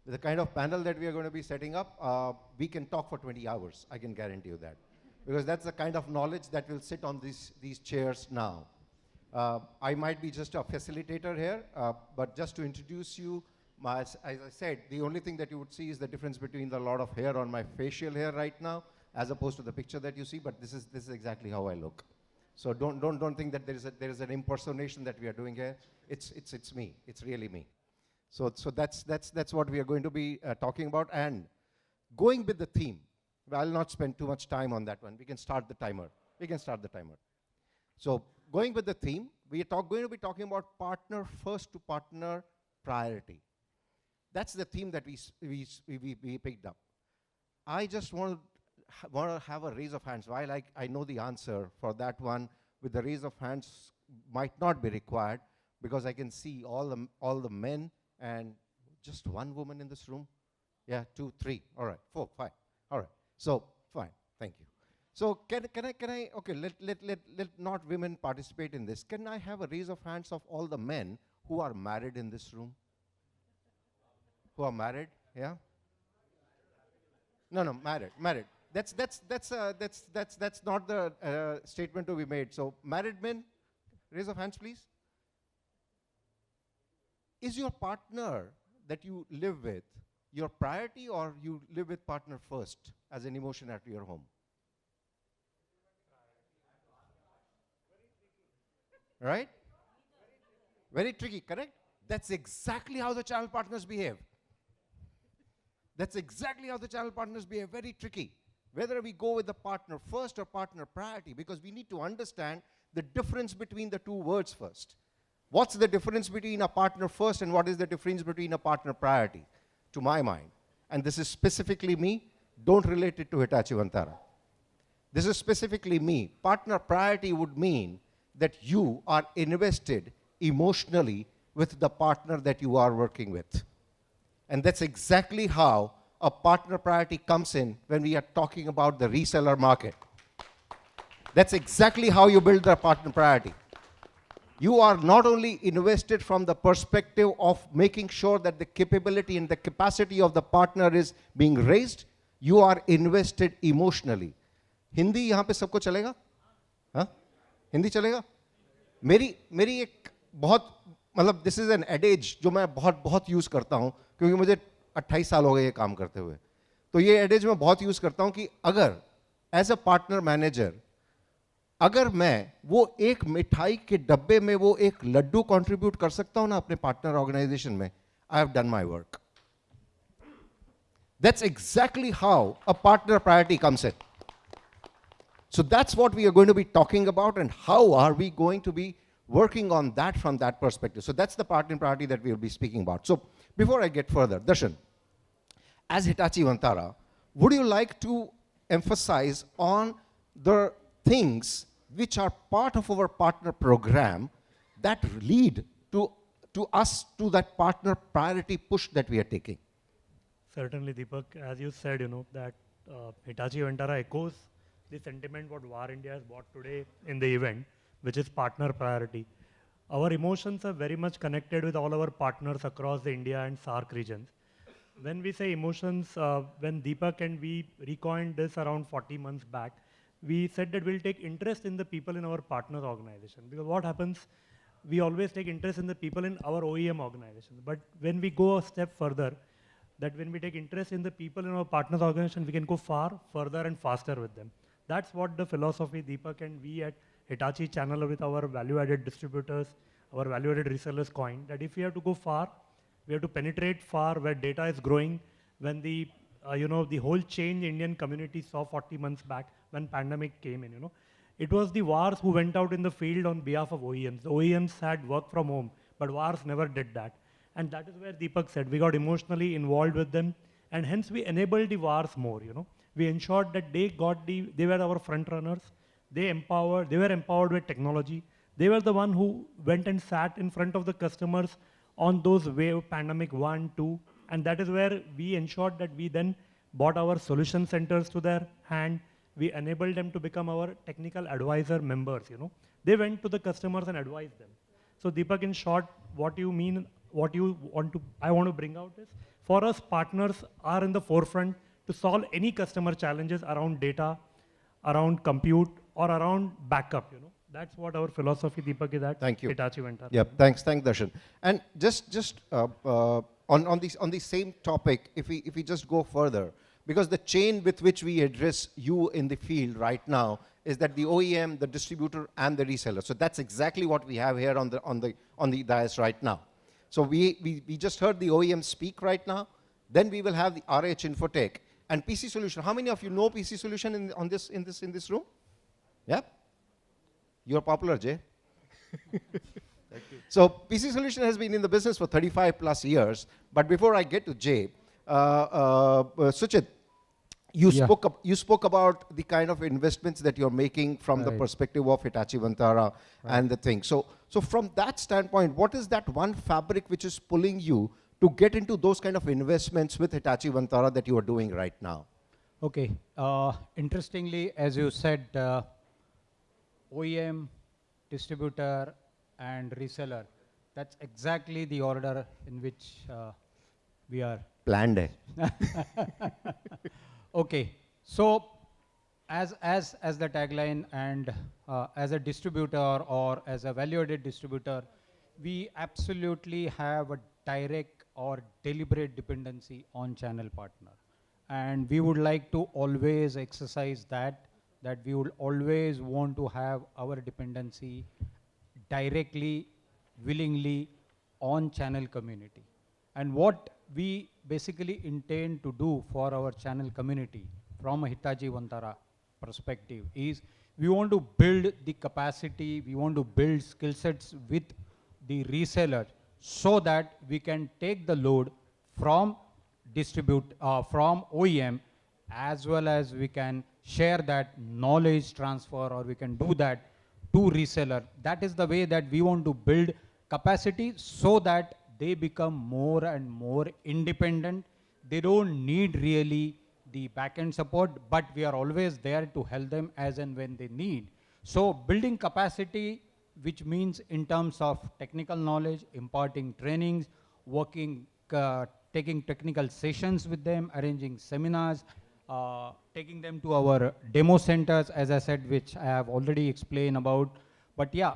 The kind of panel that we are going to be setting up, we can talk for 20 hours, I can guarantee you that. Because that's the kind of knowledge that will sit on these chairs now. I might be just a facilitator here, but just to introduce you, as I said, the only thing that you would see is the difference between the lot of hair on my facial hair right now, as opposed to the picture that you see, but this is exactly how I look. So don't think that there is an impersonation that we are doing here. It's me, it's really me. So that's what we are going to be talking about, and going with the theme. I'll not spend too much time on that one. We can start the timer. So going with the theme, we are going to be talking about partner first to partner priority. That's the theme that we picked up. I just want to have a raise of hands. While I know the answer for that one, with the raise of hands might not be required, because I can see all the men and just one woman in this room. Yeah, 2, 3, all right, 4, 5, all right. So fine, thank you. So can I? Okay, let not women participate in this. Can I have a raise of hands of all the men who are married in this room? Who are married? Yeah. No, married. That's not the statement to be made. So married men, raise of hands, please. Is your partner that you live with your priority, or you live with partner first as an emotion at your home? Right? Very tricky, correct? That's exactly how the channel partners behave. That's exactly how the channel partners behave, very tricky. Whether we go with the partner first or partner priority, because we need to understand the difference between the two words first. What's the difference between a partner first and what is the difference between a partner priority, to my mind? And this is specifically me. Don't relate it to Hitachi Vantara. This is specifically me. Partner priority would mean that you are invested emotionally with the partner that you are working with. And that's exactly how a partner priority comes in when we are talking about the reseller market. That's exactly how you build the partner priority. You are not only invested from the perspective of making sure that the capability and the capacity of the partner is being raised, you are invested emotionally. Hindi यहाँ पे सबको चलेगा? हाँ? हिंदी चलेगा? मेरी एक बहुत मतलब दिस इज एन एडेज जो मैं बहुत यूज करता हूँ, क्योंकि मुझे 28 साल हो गए ये काम करते हुए. तो ये एडेज मैं बहुत यूज करता हूँ कि अगर एज अ पार्टनर मैनेजर, अगर मैं वो एक मिठाई के डब्बे में वो एक लड्डू कंट्रीब्यूट कर सकता हूं ना अपने पार्टनर ऑर्गेनाइजेशन में, I have done my work. That's exactly how a partner priority comes in. So that's what we are going to be talking about, and how are we going to be working on that from that perspective. So that's the partner priority that we will be speaking about. So before I get further, Darshan, as Hitachi Vantara, would you like to emphasize on the things which are part of our partner program that lead to us to that partner priority push that we are taking? Certainly, Deepak, as you said, that Hitachi Vantara echoes the sentiment what VARINDIA has brought today in the event, which is partner priority. Our emotions are very much connected with all our partners across the India and SAARC regions. When we say emotions, when Deepak and we recoined this around 40 months back, we said that we'll take interest in the people in our partner organization. Because what happens, we always take interest in the people in our OEM organization. But when we go a step further, that when we take interest in the people in our partners organization, we can go far further and faster with them. That's what the philosophy Deepak and we at Hitachi channel with our value-added distributors, our value-added resellers coined, that if we have to go far, we have to penetrate far where data is growing. When the the whole change Indian community saw 40 months back when pandemic came in, it was the VARs who went out in the field on behalf of OEMs. The OEMs had work from home, but VARs never did that. And that is where Deepak said, we got emotionally involved with them, and hence we enabled the VARs more, We ensured that they were our front runners. They were empowered with technology. They were the one who went and sat in front of the customers on those wave pandemic 1, 2, and that is where we ensured that we then bought our solution centers to their hand. We enabled them to become our technical advisor members, They went to the customers and advised them. So Deepak, in short, what you mean, I want to bring out is, for us, partners are in the forefront to solve any customer challenges around data, around compute, or around backup, you know. That's what our philosophy, Deepak, is at Thank you. Hitachi Vantara. Yeah, thanks, Darshan. And just on the same topic, if we just go further, because the chain with which we address you in the field right now is that the OEM, the distributor, and the reseller. So that's exactly what we have here on the dais right now. So we just heard the OEM speak right now. Then we will have the RH Infotech and PC Solution. How many of you know PC Solution in this room? Yeah. You're popular, Jay. Thank you. So PC Solution has been in the business for 35 plus years. But before I get to Jay, Suchit, you spoke about the kind of investments that you're making from the perspective of Hitachi Vantara and the thing. So from that standpoint, what is that one fabric which is pulling you to get into those kind of investments with Hitachi Vantara that you are doing right now? Okay. Interestingly, as you said, OEM, distributor, and reseller, that's exactly the order in which we are. Planned hai. Okay. So as the tagline and as a distributor or as a value-added distributor, we absolutely have a direct or deliberate dependency on channel partner. And we would like to always exercise that we would always want to have our dependency directly, willingly on channel community. And what we basically intend to do for our channel community from a Hitachi Vantara perspective is we want to build the capacity, we want to build skill sets with the reseller so that we can take the load from from OEM, as well as we can share that knowledge transfer, or we can do that to reseller. That is the way that we want to build capacity so that they become more and more independent. They don't need really the back-end support, but we are always there to help them as and when they need. So building capacity, which means in terms of technical knowledge, imparting trainings, working, taking technical sessions with them, arranging seminars, taking them to our demo centers, as I said, which I have already explained about. But yeah,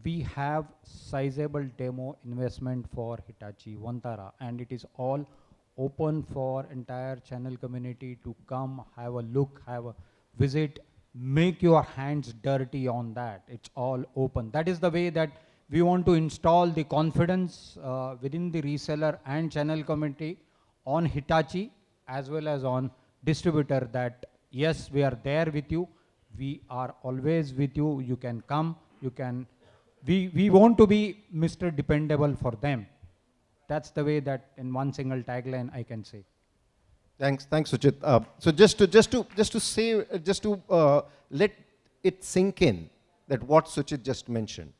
we have sizable demo investment for Hitachi Vantara, and it is all open for entire channel community to come, have a look, have a visit, make your hands dirty on that. It's all open. That is the way that we want to install the confidence within the reseller and channel community on Hitachi as well as on distributor, that yes, we are there with you. We are always with you. You can come, you can. We want to be Mr. Dependable for them. That's the way that in one single tagline I can say. Thanks, Suchit. So just to let it sink in that what Suchit just mentioned.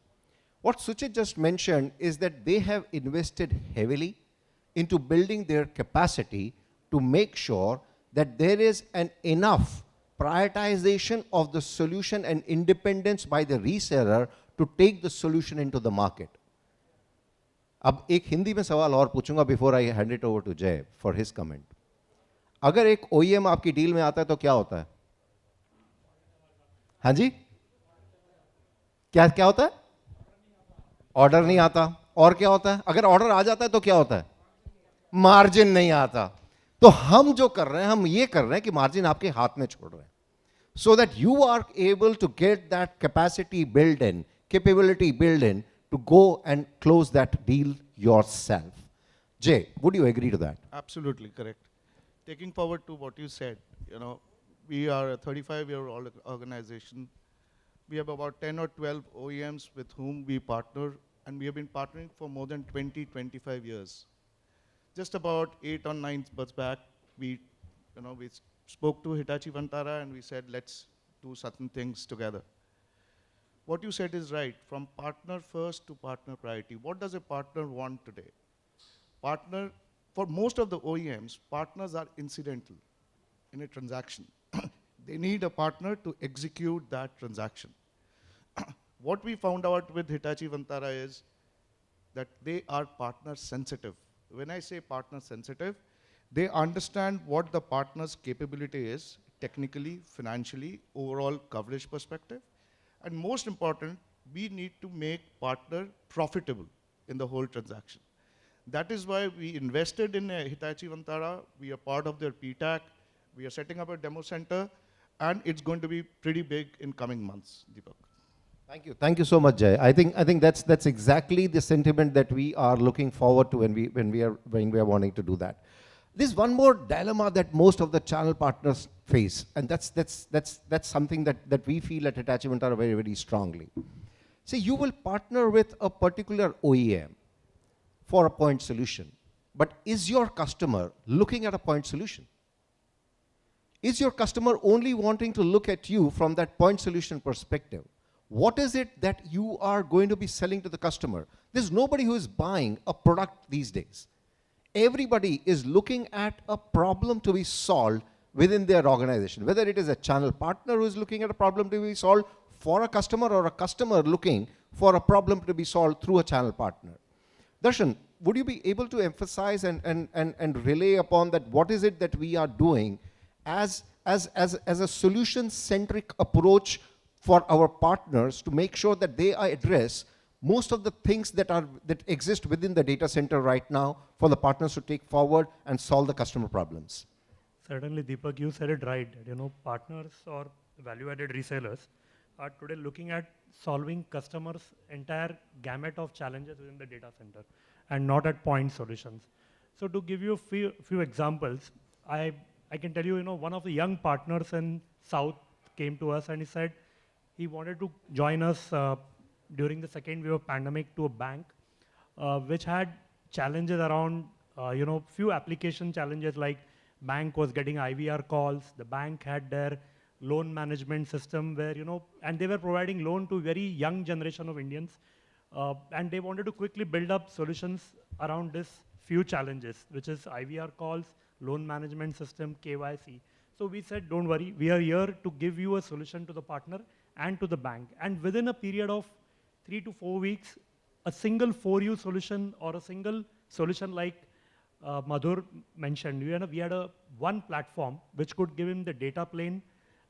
What Suchit just mentioned is that they have invested heavily into building their capacity to make sure that there is an enough prioritization of the solution and independence by the reseller to take the solution into the market. अब एक हिंदी में सवाल और पूछूंगा before I hand it over to Jay for his comment. अगर एक OEM आपकी deal में आता है तो क्या होता है? हाँ जी? क्या होता है? ऑर्डर नहीं आता. और क्या होता है? अगर ऑर्डर आ जाता है तो क्या होता है? मार्जिन नहीं आता. तो हम जो कर रहे हैं, हम ये कर रहे हैं कि मार्जिन आपके हाथ में छोड़ रहे हैं. So that you are able to get that capacity built in, capability built in, to go and close that deal yourself. Jay, would you agree to that? Absolutely correct. Taking forward to what you said, we are a 35-year-old organization. We have about 10 or 12 OEMs with whom we partner, and we have been partnering for more than 20, 25 years. Just about 8 or 9 months back, we spoke to Hitachi Vantara and we said, let's do certain things together. What you said is right, from partner first to partner priority. What does a partner want today? Partner, for most of the OEMs, partners are incidental in a transaction. They need a partner to execute that transaction. What we found out with Hitachi Vantara is that they are partner sensitive. When I say partner sensitive, they understand what the partner's capability is, technically, financially, overall coverage perspective. And most important, we need to make partner profitable in the whole transaction. That is why we invested in Hitachi Vantara. We are part of their PTAC. We are setting up a demo center, and it's going to be pretty big in coming months, Deepak. Thank you. Thank you so much, Jay. I think that's exactly the sentiment that we are looking forward to when we are wanting to do that. There's one more dilemma that most of the channel partners face, and that's something that we feel at Hitachi Vantara very, very strongly. See, you will partner with a particular OEM for a point solution, but is your customer looking at a point solution? Is your customer only wanting to look at you from that point solution perspective? What is it that you are going to be selling to the customer? There's nobody who is buying a product these days. Everybody is looking at a problem to be solved within their organization, whether it is a channel partner who is looking at a problem to be solved for a customer, or a customer looking for a problem to be solved through a channel partner. Darshan, would you be able to emphasize and relay upon that? What is it that we are doing as a solution-centric approach for our partners to make sure that they address most of the things that exist within the data center right now for the partners to take forward and solve the customer problems? Certainly, Deepak, you said it right. Partners or value-added resellers are today looking at solving customers' entire gamut of challenges within the data center and not at point solutions. So to give you a few examples, I can tell you, one of the young partners in South came to us and he said he wanted to join us during the second wave of pandemic to a bank, which had challenges around, few application challenges, like bank was getting IVR calls, the bank had their loan management system where, and they were providing loan to very young generation of Indians, and they wanted to quickly build up solutions around this few challenges, which is IVR calls, loan management system, KYC. So we said, don't worry, we are here to give you a solution to the partner and to the bank. And within a period of 3 to 4 weeks, a single for-you solution or a single solution like Madhur mentioned, we had one platform which could give him the data plane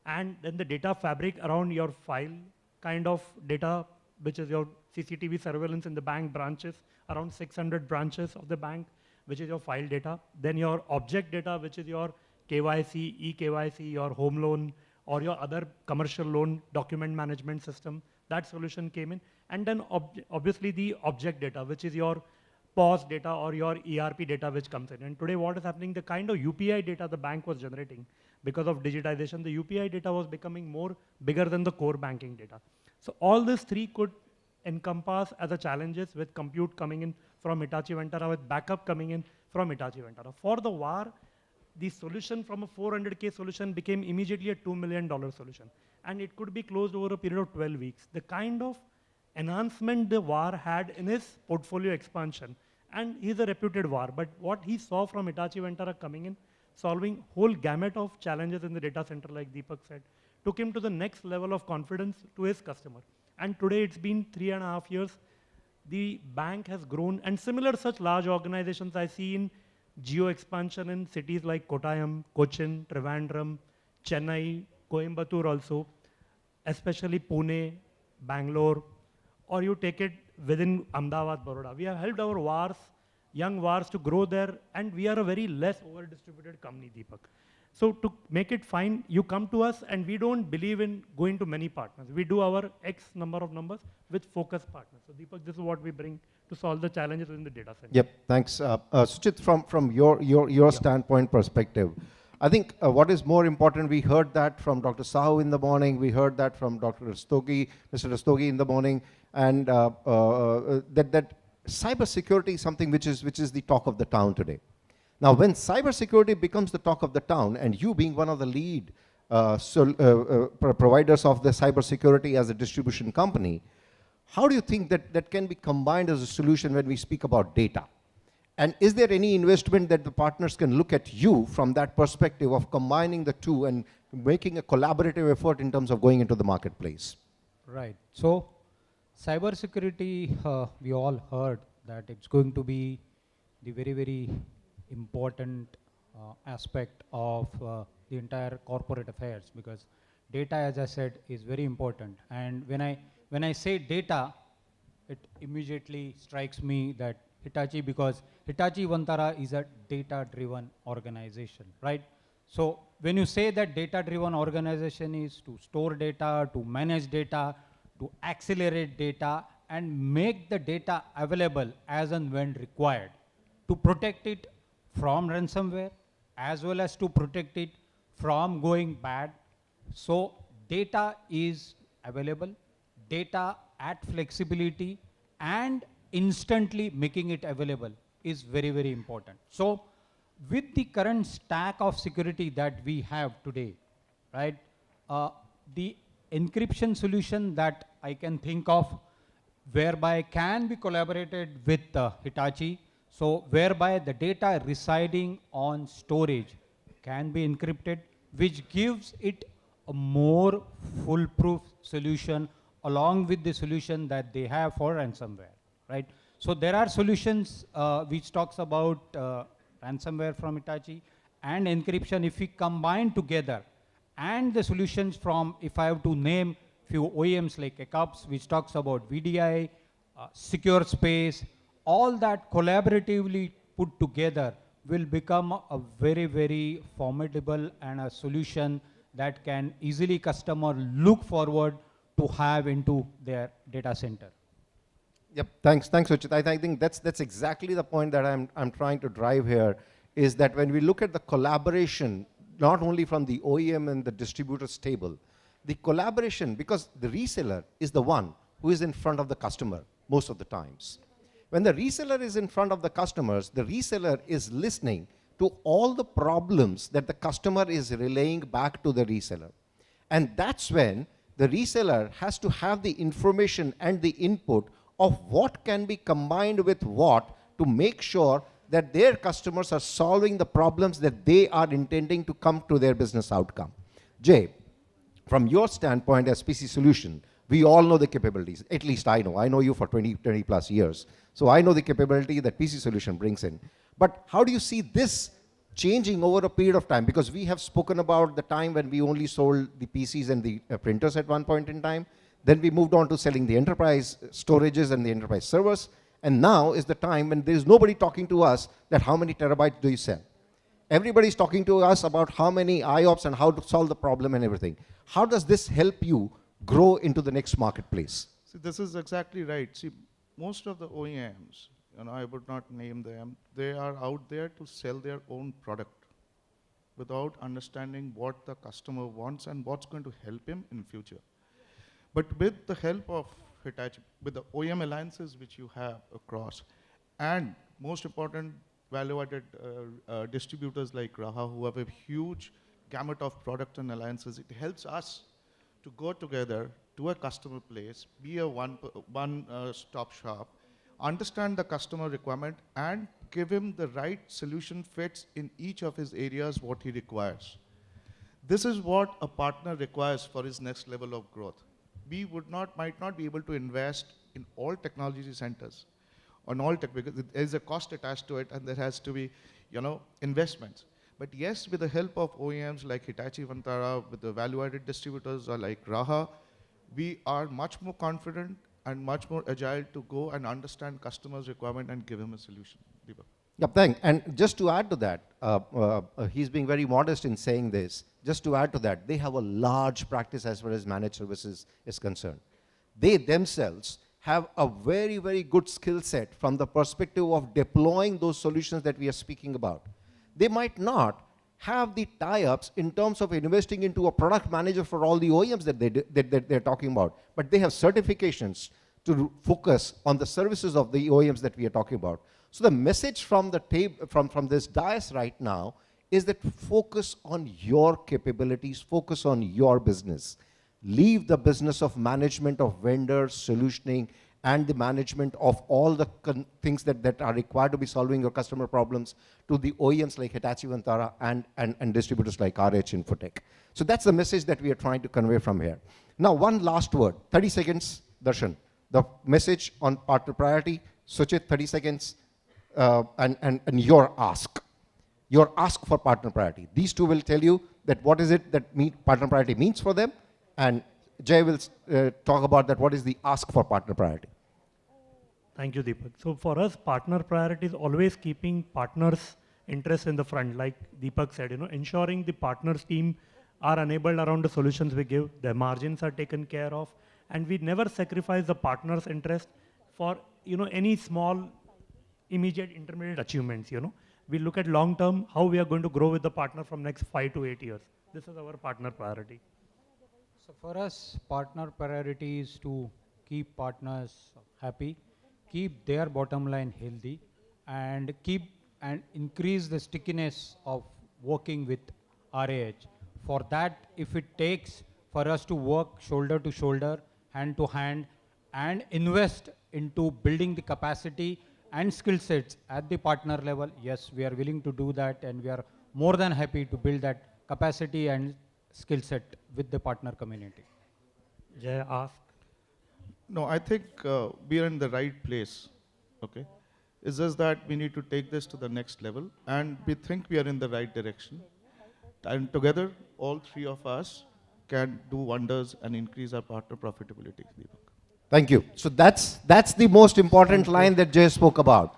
and then the data fabric around your file kind of data, which is your CCTV surveillance in the bank branches, around 600 branches of the bank, which is your file data. Then your object data, which is your KYC, eKYC, your home loan, or your other commercial loan document management system. That solution came in. And then obviously the object data, which is your POS data or your ERP data which comes in. And today what is happening, the kind of UPI data the bank was generating because of digitization, the UPI data was becoming more bigger than the core banking data. So all these three could encompass as a challenges with compute coming in from Hitachi Vantara, with backup coming in from Hitachi Vantara. For the VAR, the solution from a 400K solution became immediately a $2 million solution. And it could be closed over a period of 12 weeks. The kind of enhancement the VAR had in his portfolio expansion, and he's a reputed VAR, but what he saw from Hitachi Vantara coming in, solving whole gamut of challenges in the data center, like Deepak said, took him to the next level of confidence to his customer. And today it's been 3.5 years. The bank has grown, and similar such large organizations I see in geo expansion in cities like Kottayam, Cochin, Trivandrum, Chennai, Coimbatore also, especially Pune, Bangalore, or you take it within Ahmedabad, Baroda. We have helped our VARs, young VARs, to grow there, and we are a very less over-distributed company, Deepak. So to make it fine, you come to us, and we don't believe in going to many partners. We do our X number of numbers with focus partners. So Deepak, this is what we bring to solve the challenges in the data center. Yep, thanks. Suchit, from your standpoint perspective, I think what is more important, we heard that from Dr. Sahu in the morning, we heard that from Dr. Rastogi, Mr. Rastogi in the morning, and that cybersecurity is something which is the talk of the town today. Now, when cybersecurity becomes the talk of the town, and you being one of the lead providers of the cybersecurity as a distribution company, how do you think that can be combined as a solution when we speak about data? And is there any investment that the partners can look at you from that perspective of combining the two and making a collaborative effort in terms of going into the marketplace? Right. So cybersecurity, we all heard that it's going to be the very, very important aspect of the entire corporate affairs, because data, as I said, is very important. And when I say data, it immediately strikes me that Hitachi, because Hitachi Vantara is a data-driven organization, right? So when you say that data-driven organization is to store data, to manage data, to accelerate data, and make the data available as and when required, to protect it from ransomware, as well as to protect it from going bad. So data is available, data at flexibility, and instantly making it available is very, very important. So with the current stack of security that we have today, right, the encryption solution that I can think of, whereby can be collaborated with Hitachi, so whereby the data residing on storage can be encrypted, which gives it a more foolproof solution along with the solution that they have for ransomware, right? So there are solutions which talks about ransomware from Hitachi and encryption. If we combine together, and the solutions from, if I have to name few OEMs like ECUPS, which talks about VDI, secure space, all that collaboratively put together will become a very, very formidable and a solution that can easily customer look forward to have into their data center. Yep, thanks, Uchit. I think that's exactly the point that I'm trying to drive here, is that when we look at the collaboration, not only from the OEM and the distributor's table, the collaboration, because the reseller is the one who is in front of the customer most of the times. When the reseller is in front of the customers, the reseller is listening to all the problems that the customer is relaying back to the reseller. And that's when the reseller has to have the information and the input of what can be combined with what to make sure that their customers are solving the problems that they are intending to come to their business outcome. Jay, from your standpoint as PC Solution, we all know the capabilities. At least I know. I know you for 20 plus years. So I know the capability that PC Solution brings in. But how do you see this changing over a period of time? Because we have spoken about the time when we only sold the PCs and the printers at one point in time. Then we moved on to selling the enterprise storages and the enterprise servers. And now is the time when there is nobody talking to us that how many terabytes do you sell. Everybody's talking to us about how many IOPS and how to solve the problem and everything. How does this help you grow into the next marketplace? See, this is exactly right. See, most of the OEMs, I would not name them, they are out there to sell their own product without understanding what the customer wants and what's going to help him in future. But with the help of Hitachi, with the OEM alliances which you have across, and most important, value-added distributors like Raha, who have a huge gamut of products and alliances, it helps us to go together to a customer place, be a one-stop shop, understand the customer requirement, and give him the right solution fits in each of his areas what he requires. This is what a partner requires for his next level of growth. We might not be able to invest in all technology centers, on all tech, because there is a cost attached to it, and there has to be, investments. But yes, with the help of OEMs like Hitachi Vantara, with the value-added distributors or like Raha, we are much more confident and much more agile to go and understand customers' requirement and give him a solution. Deepak. Yep, thanks. And just to add to that, he's being very modest in saying this. Just to add to that, they have a large practice as far as managed services is concerned. They themselves have a very, very good skill set from the perspective of deploying those solutions that we are speaking about. They might not have the tie-ups in terms of investing into a product manager for all the OEMs that they're talking about, but they have certifications to focus on the services of the OEMs that we are talking about. So the message from the from this dais right now is that focus on your capabilities, focus on your business. Leave the business of management of vendors, solutioning, and the management of all the things that are required to be solving your customer problems to the OEMs like Hitachi Vantara and distributors like RH Infotech. So that's the message that we are trying to convey from here. Now, one last word, 30 seconds, Darshan. The message on partner priority, Suchit, 30 seconds, and your ask. Your ask for partner priority. These two will tell you that what is it that partner priority means for them, and Jay will talk about that what is the ask for partner priority. Thank you, Deepak. So for us, partner priority is always keeping partners' interests in the front. Like Deepak said, ensuring the partners team are enabled around the solutions we give, their margins are taken care of, and we never sacrifice the partner's interest for any small, immediate, intermediate achievements. We look at long term, how we are going to grow with the partner from next 5 to 8 years. This is our partner priority. So for us, partner priority is to keep partners happy, keep their bottom line healthy, and keep and increase the stickiness of working with RAH. For that, if it takes for us to work shoulder to shoulder, hand to hand, and invest into building the capacity and skill sets at the partner level, yes, we are willing to do that, and we are more than happy to build that capacity and skill set with the partner community. Jay, ask. No, I think we are in the right place, okay? It's just that we need to take this to the next level, and we think we are in the right direction. And together, all three of us can do wonders and increase our partner profitability, Deepak. Thank you. So that's the most important line that Jay spoke about.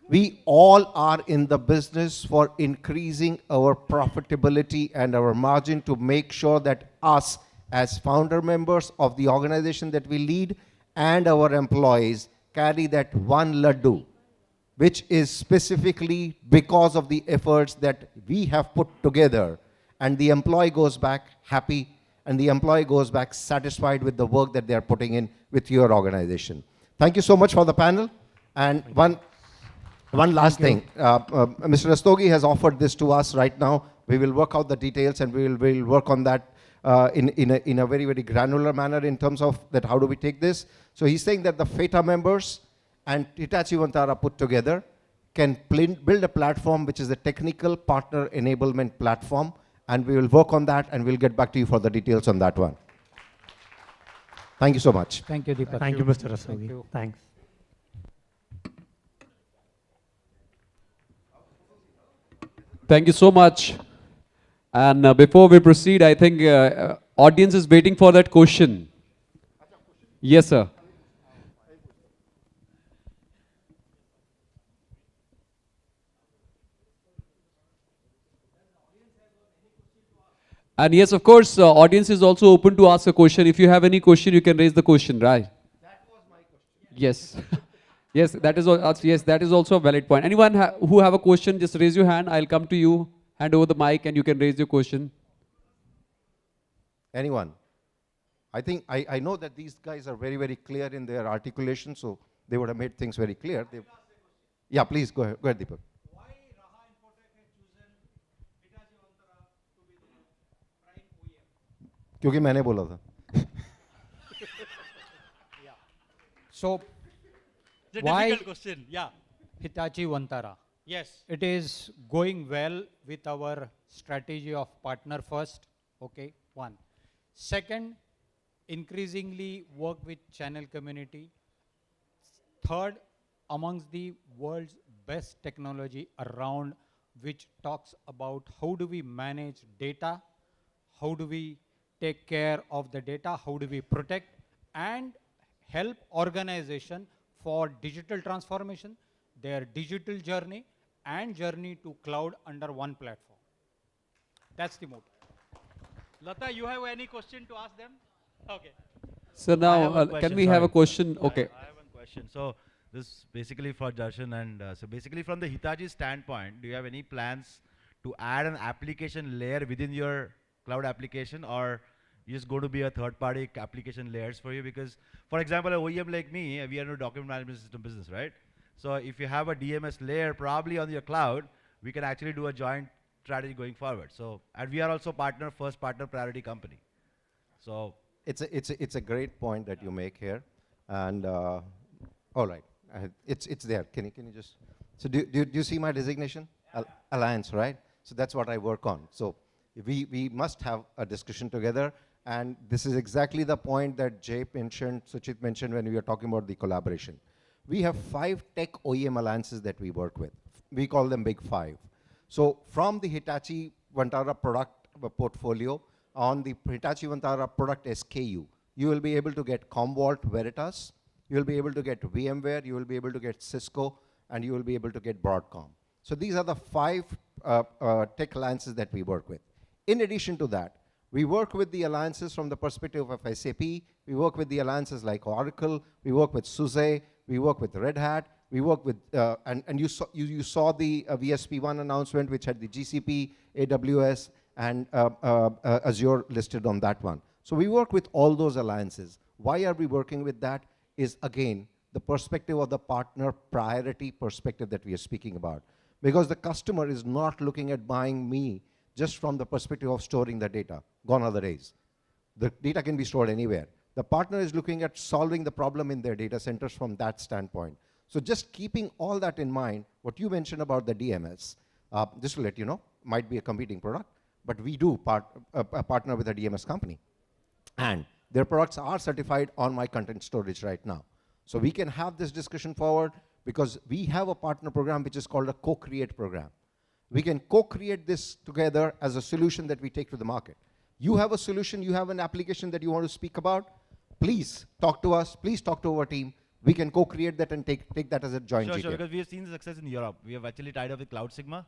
We all are in the business for increasing our profitability and our margin to make sure that us as founder members of the organization that we lead and our employees carry that one laddu, which is specifically because of the efforts that we have put together, and the employee goes back happy, and the employee goes back satisfied with the work that they are putting in with your organization. Thank you so much for the panel. And one last thing. Mr. Rastogi has offered this to us right now. We will work out the details, and we'll work on that in a very, very granular manner in terms of that how do we take this. So he's saying that the FETA members and Hitachi Vantara put together can build a platform which is a technical partner enablement platform, and we will work on that, and we'll get back to you for the details on that one. Thank you so much. Thank you, Deepak. Thank you, Mr. Rastogi. Thank you. Thanks. Thank you so much. And before we proceed, I think audience is waiting for that question. Yes, sir. And yes, of course, audience is also open to ask a question. If you have any question, you can raise the question, right? That was my question. Yes. Yes, that is also a valid point. Anyone who have a question, just raise your hand. I'll come to you, hand over the mic, and you can raise your question. Anyone? I think I know that these guys are very, very clear in their articulation, so they would have made things very clear. Yeah, please go ahead. Go ahead, Deepak. क्योंकि मैंने बोला था. So, It's a why difficult question. Yeah. Hitachi Vantara? Yes. It is going well with our strategy of partner first, okay, one. Second, increasingly work with channel community. Third, amongst the world's best technology around, which talks about how do we manage data, how do we take care of the data, how do we protect and help organization for digital transformation, their digital journey and journey to cloud under one platform. That's the motto. Lata, you have any question to ask them? Okay. So I have now, a can question, we have a sorry. question? Okay. I have one question. So this basically for Darshan, and so basically from the Hitachi standpoint, do you have any plans to add an application layer within your cloud application, or you just going to be a third-party application layers for you? Because, for example, an OEM like me, we are in a document management system business, right? So if you have a DMS layer probably on your cloud, we can actually do a joint strategy going forward. So, and we are also first partner priority company. So It's a great point that you make here, and all right, it's there. Can you just? So do you see my designation? Alliance, right? So that's what I work on. So we must have a discussion together, and this is exactly the point that Jay mentioned, Suchit mentioned when we were talking about the collaboration. we have 5 tech OEM alliances that we work with. We call them Big Five. So from the Hitachi Vantara product portfolio, on the Hitachi Vantara product SKU, you will be able to get Commvault Veritas, you will be able to get VMware, you will be able to get Cisco, and you will be able to get Broadcom. So these are the 5 tech alliances that we work with. In addition to that, we work with the alliances from the perspective of SAP, we work with the alliances like Oracle, we work with SUSE, we work with Red Hat, we work with, and you saw the VSP1 announcement which had the GCP, AWS, and Azure listed on that one. So we work with all those alliances. Why are we working with that? Is again, the perspective of the partner priority perspective that we are speaking about. Because the customer is not looking at buying me just from the perspective of storing the data. Gone are the days. The data can be stored anywhere. The partner is looking at solving the problem in their data centers from that standpoint. So just keeping all that in mind, what you mentioned about the DMS, just to let you know, might be a competing product, but we do partner with a DMS company. And their products are certified on my content storage right now. So we can have this discussion forward because we have a partner program which is called a co-create program. We can co-create this together as a solution that we take to the market. You have a solution, you have an application that you want to speak about, please talk to us, please talk to our team. We can co-create that and take that as a joint Sure, GTM. sure, because we have seen the success in Europe. We have actually tied up with Cloud Sigma,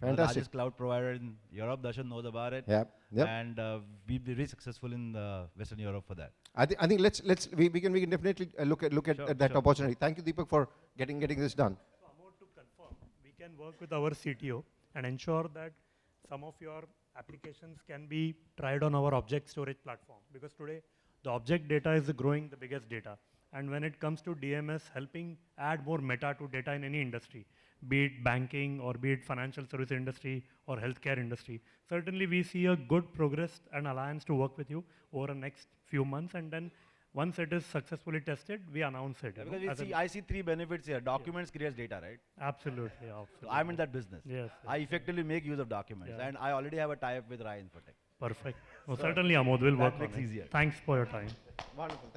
the Fantastic. largest cloud provider in Europe. Darshan knows about it. Yep, yep. And we've been very successful in Western Europe for that. I think we can definitely look at Sure, that sure. opportunity. Thank you, Deepak, for getting this done. So Amod, to confirm, we can work with our CTO and ensure that some of your applications can be tried on our object storage platform. Because today, the object data is growing the biggest data. And when it comes to DMS, helping add more meta to data in any industry, be it banking or be it financial service industry or healthcare industry, certainly we see a good progress and alliance to work with you over the next few months. And then once it is successfully tested, we announce it. Yeah, you know, because as I see 3 benefits here. Documents creates data, right? absolutely, So absolutely. I'm in that business. Yes, I effectively make use of documents. Yeah. And I already have a tie-up with Rai Infotech. Perfect. Well, certainly, Amod will work That on makes it. easier. Thanks for your time. Wonderful.